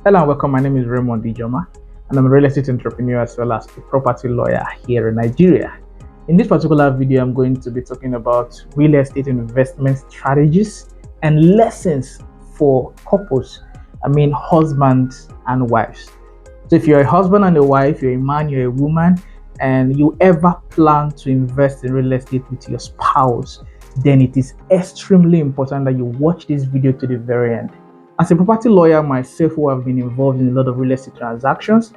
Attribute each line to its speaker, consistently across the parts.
Speaker 1: Hello and welcome. My name is Raymond Ijoma, and I'm a real estate entrepreneur as well as a property lawyer here in Nigeria. In this particular video, I'm going to be talking about real estate investment strategies and lessons for couples. I mean, husbands and wives. So if you're a husband and a wife, you're a man, you're a woman, and you ever plan to invest in real estate with your spouse, then it is extremely important that you watch this video to the very end. As a property lawyer myself, who have been involved in a lot of real estate transactions,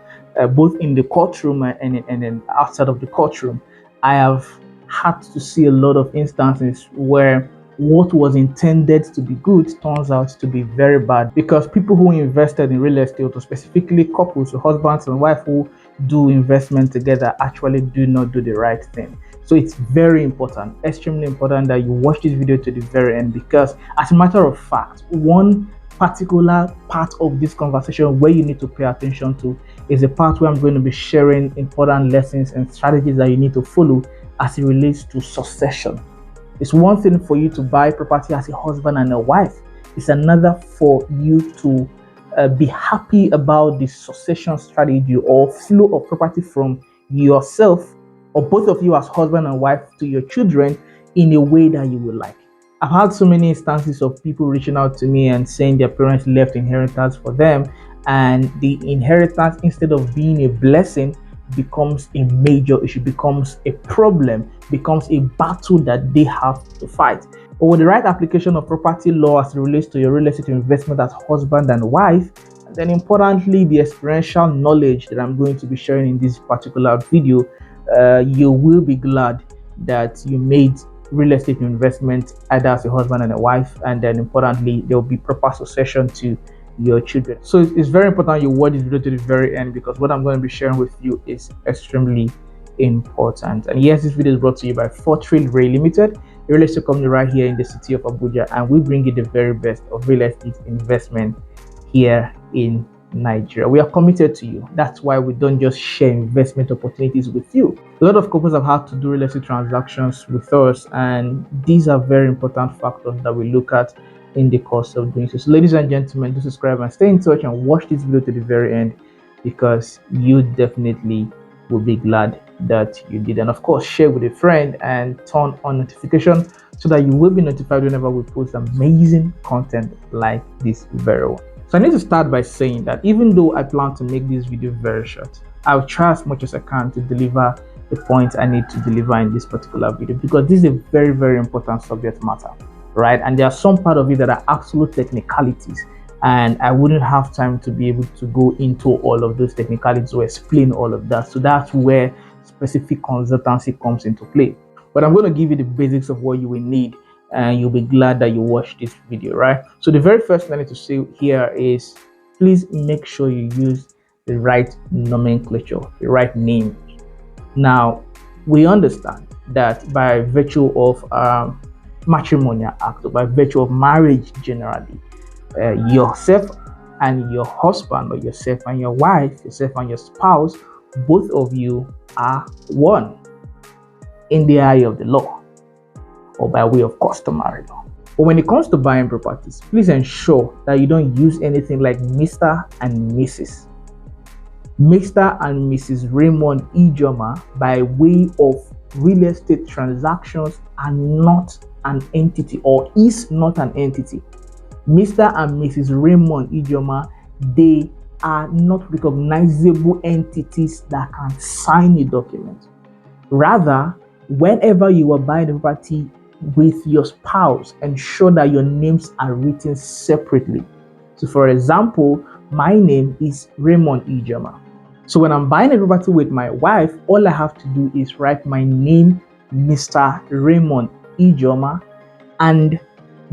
Speaker 1: both in the courtroom and outside of the courtroom, I have had to see a lot of instances where what was intended to be good turns out to be very bad, because people who invested in real estate, or specifically couples, or husbands and wife who do investment together, actually do not do the right thing. So it's very important, extremely important, that you watch this video to the very end, because as a matter of fact, one particular part of this conversation where you need to pay attention to is a part where I'm going to be sharing important lessons and strategies that you need to follow as it relates to succession. It's one thing for you to buy property as a husband and a wife. It's another for you to be happy about the succession strategy or flow of property from yourself, or both of you as husband and wife, to your children in a way that you would like. I've had so many instances of people reaching out to me and saying their parents left inheritance for them, and the inheritance, instead of being a blessing, becomes a major issue, becomes a problem, becomes a battle that they have to fight. But with the right application of property law as it relates to your real estate investment as husband and wife, and then importantly, the experiential knowledge that I'm going to be sharing in this particular video, you will be glad that you made real estate investment either as a husband and a wife, and then importantly, there will be proper succession to your children. So it's very important you watch this video to the very end, because what I'm going to be sharing with you is extremely important. And yes, this video is brought to you by Fortreal Rei Ltd, a real estate company right here in the city of Abuja, and we bring you the very best of real estate investment here in Nigeria. We are committed to you. That's why we don't just share investment opportunities with you. A lot of couples have had to do real estate transactions with us, and these are very important factors that we look at in the course of doing so. So ladies and gentlemen, do subscribe and stay in touch and watch this video to the very end, because you definitely will be glad that you did. And of course, share with a friend and turn on notification so that you will be notified whenever we post amazing content like this very one. So I need to start by saying that even though I plan to make this video very short, I'll try as much as I can to deliver the points I need to deliver in this particular video, because this is a very, very important subject matter, right? And there are some part of it that are absolute technicalities, and I wouldn't have time to be able to go into all of those technicalities or explain all of that. So that's where specific consultancy comes into play. But I'm going to give you the basics of what you will need, and you'll be glad that you watched this video, right? So the very first thing I need to say here is, please make sure you use the right nomenclature, the right name. Now, we understand that by virtue of matrimonial act, or by virtue of marriage generally, yourself and your husband, or yourself and your wife, yourself and your spouse, both of you are one in the eye of the law, or by way of customary law. But when it comes to buying properties, please ensure that you don't use anything like Mr. and Mrs. Mr. and Mrs. Raymond Ijoma, by way of real estate transactions, are not an entity, or is not an entity. Mr. and Mrs. Raymond Ijoma, they are not recognizable entities that can sign a document. Rather, whenever you are buying a property with your spouse, ensure that your names are written separately. So for example, my name is Raymond Ijoma. So when I'm buying a property with my wife, all I have to do is write my name, Mr. Raymond Ijoma, and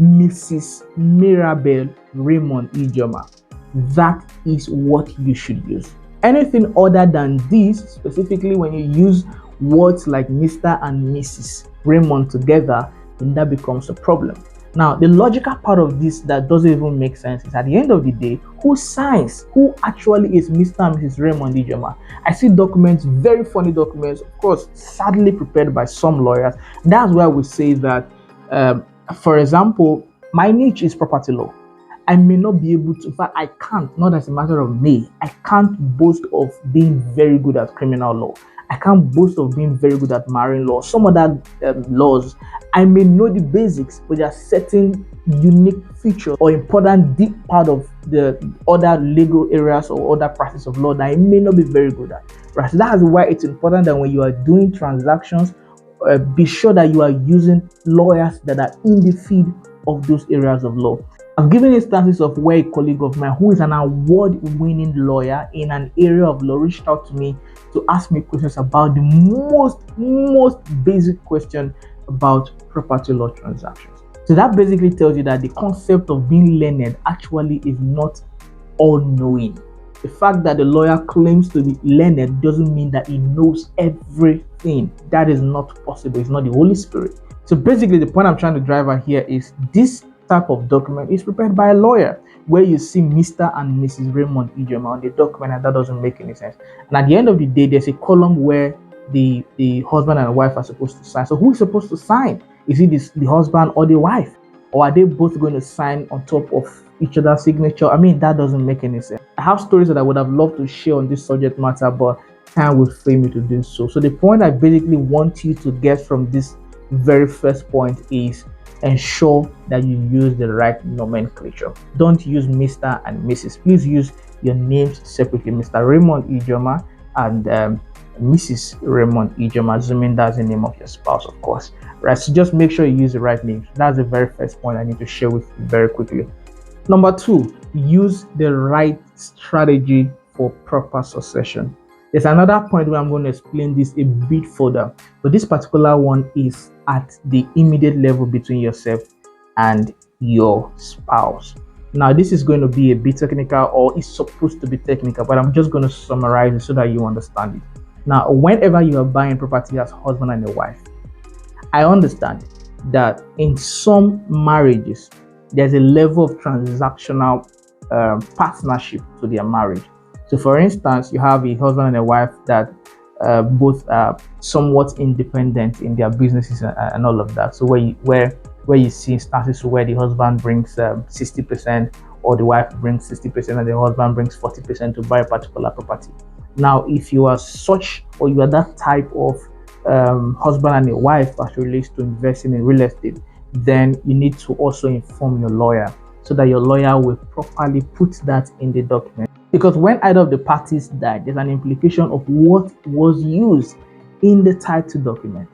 Speaker 1: Mrs. Mirabel Raymond Ijoma. That is what you should use. Anything other than this, specifically when you use words like Mr. and Mrs. Raymond together, then that becomes a problem. Now, the logical part of this that doesn't even make sense is, at the end of the day, who signs? Who actually is Mr. and Mrs. Raymond Ijoma? I see documents, very funny documents, of course, sadly prepared by some lawyers. That's why we say that, for example, my niche is property law. I may not be able to, in fact, I can't, not as a matter of may, I can't boast of being very good at criminal law. I can't boast of being very good at marine law. Some other laws, I may know the basics, but there are certain unique features or important deep part of the other legal areas or other practice of law that I may not be very good at. Right? So that's why it's important that when you are doing transactions, be sure that you are using lawyers that are in the field of those areas of law. I've given instances of where a colleague of mine who is an award-winning lawyer in an area of law reached out to me to ask me questions about the most basic question about property law transactions. So that basically tells you that the concept of being learned actually is not all-knowing. The fact that the lawyer claims to be learned doesn't mean that he knows everything. That is not possible. It's not the Holy Spirit. So basically, the point I'm trying to drive at here is this type of document is prepared by a lawyer, where you see Mr. and Mrs. Raymond Ijoma on the document, and that doesn't make any sense. And at the end of the day, there's a column where the husband and wife are supposed to sign. So who is supposed to sign? Is it the husband or the wife? Or are they both going to sign on top of each other's signature? I mean, that doesn't make any sense. I have stories that I would have loved to share on this subject matter, but time will fail me to do so. So the point I basically want you to get from this very first point is ensure that you use the right nomenclature. Don't use Mr. and Mrs. Please use your names separately. Mr. Raymond Ijoma and Mrs. Raymond Ijoma, assuming that's the name of your spouse, of course. Right, so just make sure you use the right names. That's the very first point I need to share with you very quickly. Number 2, use the right strategy for proper succession. There's another point where I'm going to explain this a bit further, but this particular one is at the immediate level between yourself and your spouse. Now, this is going to be a bit technical, or it's supposed to be technical, but I'm just going to summarize it so that you understand it. Now, whenever you are buying property as husband and a wife, I understand that in some marriages, there's a level of transactional partnership to their marriage. So, for instance, you have a husband and a wife that both are somewhat independent in their businesses and all of that. So, where you see instances where the husband brings 60%, or the wife brings 60%, and the husband brings 40% to buy a particular property. Now, if you are such, or you are that type of husband and a wife as relates to investing in real estate, then you need to also inform your lawyer so that your lawyer will properly put that in the document. Because when either of the parties died, there's an implication of what was used in the title document,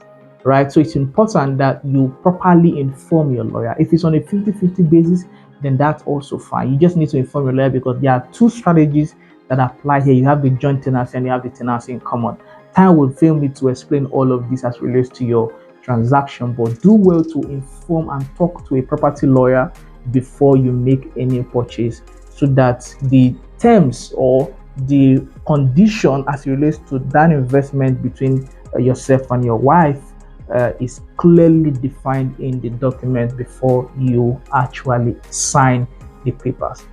Speaker 1: right? So it's important that you properly inform your lawyer. If it's on a 50-50 basis, then that's also fine. You just need to inform your lawyer, because there are two strategies that apply here. You have the joint tenancy and you have the tenancy in common. Time will fail me to explain all of this as relates to your transaction, but do well to inform and talk to a property lawyer before you make any purchase, so that the terms or the condition as it relates to that investment between yourself and your wife is clearly defined in the document before you actually sign the papers.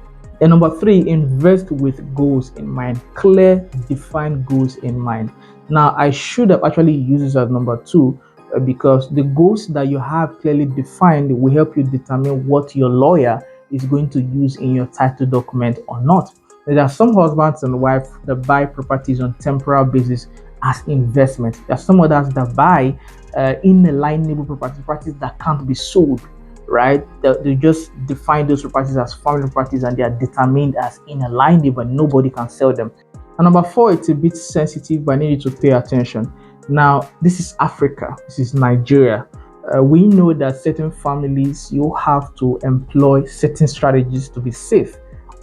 Speaker 1: And number 3, invest with goals in mind. Clear, defined goals in mind. Now, I should have actually used this as number 2 because the goals that you have clearly defined will help you determine what your lawyer is going to use in your title document or not. There are some husbands and wives that buy properties on temporal basis as investment. There are some others that buy inalienable properties that can't be sold, right? They just define those properties as family properties, and they are determined as inalienable, and nobody can sell them. And number 4, it's a bit sensitive, but I need you to pay attention. Now, this is Africa. This is Nigeria. We know that certain families, you have to employ certain strategies to be safe,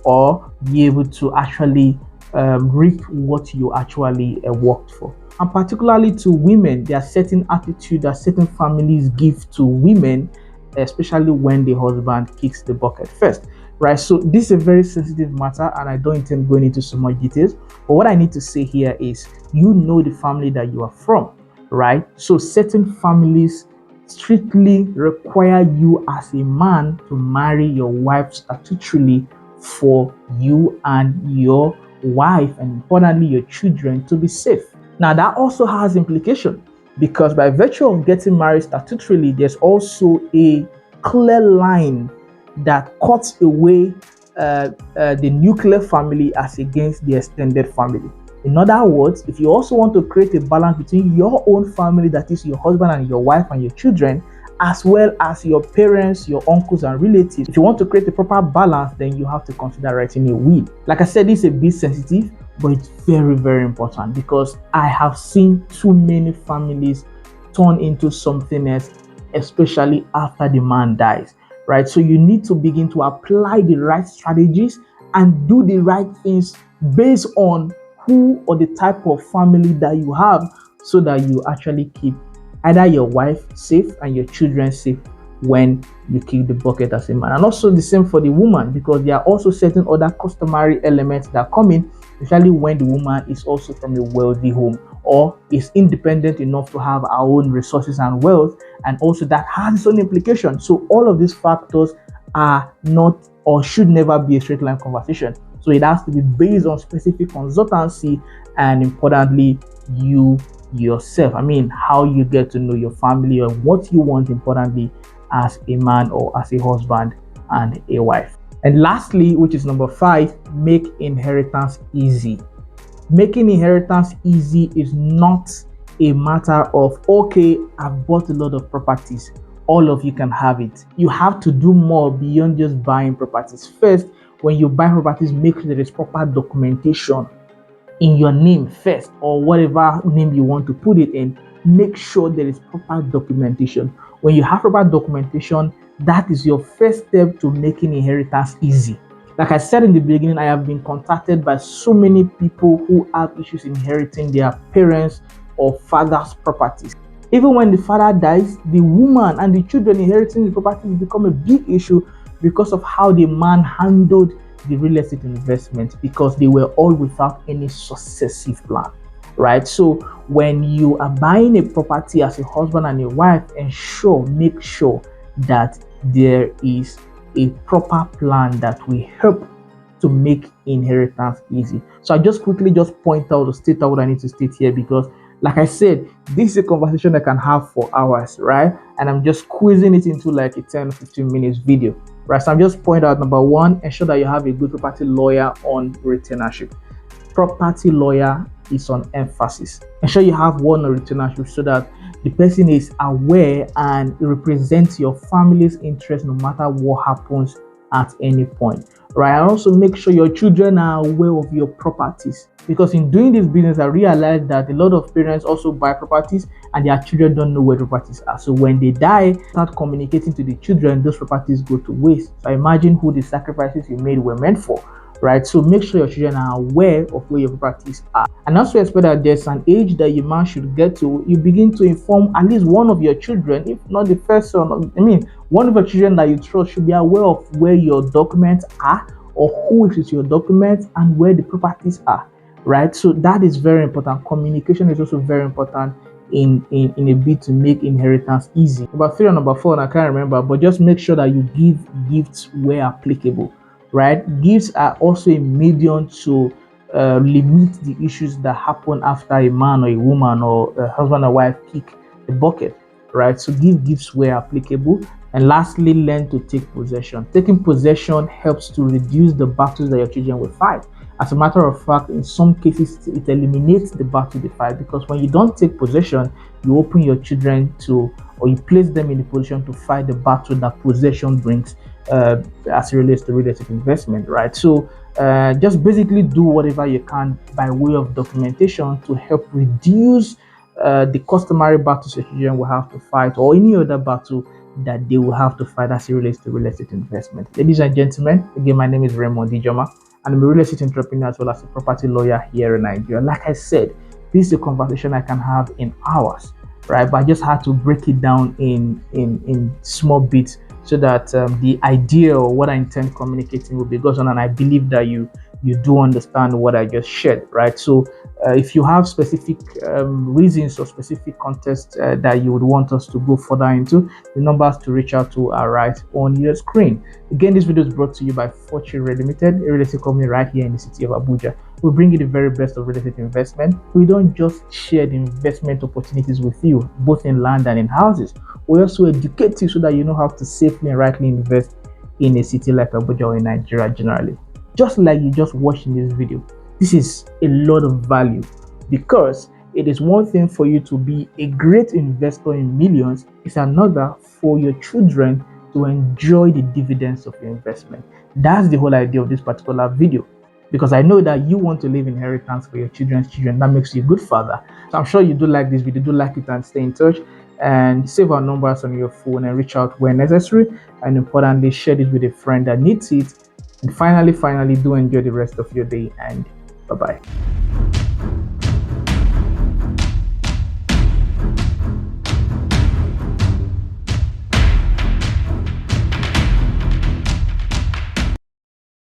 Speaker 1: or be able to actually reap what you actually worked for. And particularly to women, there are certain attitude that certain families give to women, especially when the husband kicks the bucket first, right? So this is a very sensitive matter, and I don't intend going into so much details. But what I need to say here is, you know the family that you are from, right? So certain families strictly require you as a man to marry your wife statutorily for you and your wife, and importantly your children, to be safe. Now that also has implication, because by virtue of getting married statutorily, there's also a clear line that cuts away the nuclear family as against the extended family. In other words, if you also want to create a balance between your own family, that is your husband and your wife and your children, as well as your parents, your uncles and relatives, if you want to create a proper balance, then you have to consider writing a will. Like I said, it's a bit sensitive, but it's very, very important, because I have seen too many families turn into something else, especially after the man dies, right? So you need to begin to apply the right strategies and do the right things based on who or the type of family that you have, so that you actually keep either your wife safe and your children safe when you kick the bucket as a man. And also the same for the woman, because there are also certain other customary elements that come in, especially when the woman is also from a wealthy home or is independent enough to have her own resources and wealth, and also that has its own implications. So all of these factors are not or should never be a straight line conversation. So it has to be based on specific consultancy, and importantly, you yourself. I mean, how you get to know your family, or what you want, importantly, as a man or as a husband and a wife. And lastly, which is number 5, make inheritance easy. Making inheritance easy is not a matter of, okay, I've bought a lot of properties, all of you can have it. You have to do more beyond just buying properties. First, when you buy properties, make sure there is proper documentation in your name first, or whatever name you want to put it in. Make sure there is proper documentation. When you have proper documentation, that is your first step to making inheritance easy. Like I said in the beginning, I have been contacted by so many people who have issues inheriting their parents' or father's properties. Even when the father dies, the woman and the children inheriting the properties become a big issue because of how the man handled the real estate investment, because they were all without any successive plan, right? So when you are buying a property as a husband and a wife, make sure that there is a proper plan that will help to make inheritance easy. So I just quickly point out or state out what I need to state here, because like I said, this is a conversation I can have for hours, right? And I'm just squeezing it into like a 10-15 minutes video, right? So I'm just pointing out, number 1, ensure that you have a good property lawyer on retainership. Property lawyer is on emphasis. Ensure you have one on retainership, so that the person is aware and represents your family's interest no matter what happens at any point, right? And also make sure your children are aware of your properties, because in doing this business, I realized that a lot of parents also buy properties and their children don't know where the properties are. So when they die, start communicating to the children, those properties go to waste. So imagine who the sacrifices you made were meant for, right? So make sure your children are aware of where your properties are. And also expect that there's an age that your man should get to. You begin to inform at least one of your children, if not the first one. One of your children that you trust should be aware of where your documents are, or who is your documents, and where the properties are, right? So that is very important. Communication is also very important in a bid to make inheritance easy. Number 3 and number 4, and I can't remember, but just make sure that you give gifts where applicable, right? Gifts are also a medium to limit the issues that happen after a man or a woman or a husband or wife kick the bucket, right? So give gifts where applicable. And lastly, learn to take possession. Taking possession helps to reduce the battles that your children will fight. As a matter of fact, in some cases, it eliminates the battle they fight, because when you don't take possession, you open your children to, or you place them in the position to fight the battle that possession brings as it relates to real estate investment, right? So just basically do whatever you can by way of documentation to help reduce the customary battles your children will have to fight, or any other battle that they will have to fight as it relates to real estate investment. Ladies and gentlemen, again, my name is Rei Ltd, and I'm a real estate entrepreneur as well as a property lawyer here in Nigeria. Like I said, this is a conversation I can have in hours, right? But I just had to break it down in small bits, so that the idea or what I intend communicating will be gotten, and I believe that you do understand what I just shared, right? So if you have specific reasons or specific context that you would want us to go further into, the numbers to reach out to are right on your screen. Again, this video is brought to you by Fortreal Rei Ltd, a real estate company right here in the city of Abuja. We bring you the very best of real estate investment. We don't just share the investment opportunities with you, both in land and in houses. We also educate you so that you know how to safely and rightly invest in a city like Abuja or in Nigeria generally. Just like you just watched in this video, this is a lot of value, because it is one thing for you to be a great investor in millions, it's another for your children to enjoy the dividends of your investment. That's the whole idea of this particular video, because I know that you want to leave inheritance for your children's children. That makes you a good father. So I'm sure you do like this video, do like it and stay in touch, and save our numbers on your phone and reach out where necessary, and importantly, share this with a friend that needs it. And finally, do enjoy the rest of your day, and bye bye.